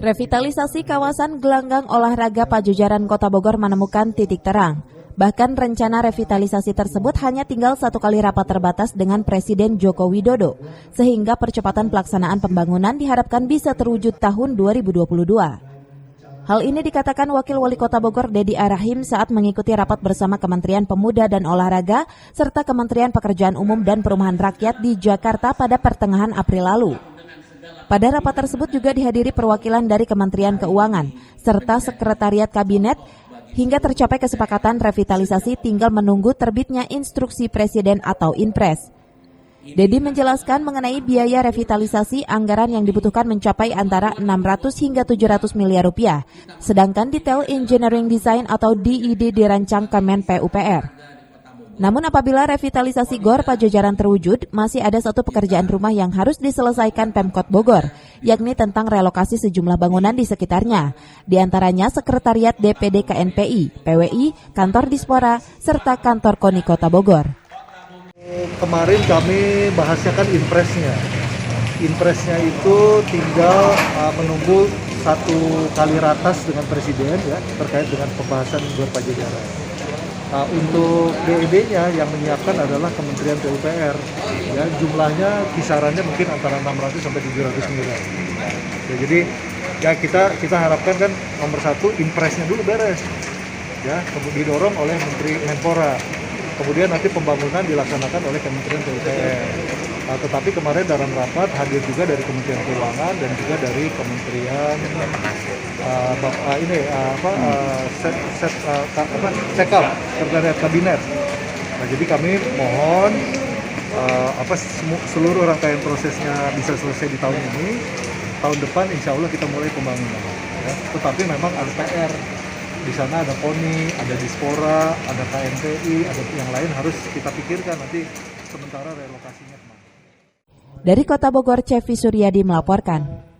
Revitalisasi kawasan gelanggang olahraga Pajajaran Kota Bogor menemukan titik terang. Bahkan rencana revitalisasi tersebut hanya tinggal satu kali rapat terbatas dengan Presiden Joko Widodo, sehingga percepatan pelaksanaan pembangunan diharapkan bisa terwujud tahun 2022. Hal ini dikatakan Wakil Wali Kota Bogor Dedi Arahim saat mengikuti rapat bersama Kementerian Pemuda dan Olahraga serta Kementerian Pekerjaan Umum dan Perumahan Rakyat di Jakarta pada pertengahan April lalu. Pada rapat tersebut juga dihadiri perwakilan dari Kementerian Keuangan serta Sekretariat Kabinet hingga tercapai kesepakatan revitalisasi tinggal menunggu terbitnya instruksi Presiden atau Inpres. Dedi menjelaskan mengenai biaya revitalisasi anggaran yang dibutuhkan mencapai antara 600 hingga 700 miliar rupiah, sedangkan detail engineering design atau DED dirancang Kemen PUPR. Namun apabila revitalisasi GOR Pajajaran terwujud, masih ada satu pekerjaan rumah yang harus diselesaikan Pemkot Bogor, yakni tentang relokasi sejumlah bangunan di sekitarnya, di antaranya Sekretariat DPD KNPI, PWI, Kantor Dispora, serta Kantor KONI Kota Bogor. Kemarin kami bahasnya kan impresnya. Impresnya itu tinggal menunggu satu kali ratas dengan Presiden ya terkait dengan pembahasan GOR Pajajaran. Untuk DED-nya yang menyiapkan adalah Kementerian PUPR. Ya, jumlahnya kisarannya mungkin antara 600 sampai 700 miliar. Ya, jadi ya kita harapkan kan nomor satu impresnya dulu beres. Ya, kemudian didorong oleh Menteri Menpora. Kemudian nanti pembangunan dilaksanakan oleh Kementerian PUPR. Tetapi kemarin dalam rapat hadir juga dari Kementerian Keuangan dan juga dari Kementerian Sekap, Sekretariat Kabinet. Nah, jadi kami mohon seluruh rangkaian prosesnya bisa selesai di tahun ini. Tahun depan insya Allah kita mulai pembangunan. Ya. Tetapi memang ada PR. Di sana ada KONI, ada Dispora, ada KNPI, ada yang lain harus kita pikirkan nanti sementara relokasinya kemana. Dari Kota Bogor, Cevi Suryadi melaporkan.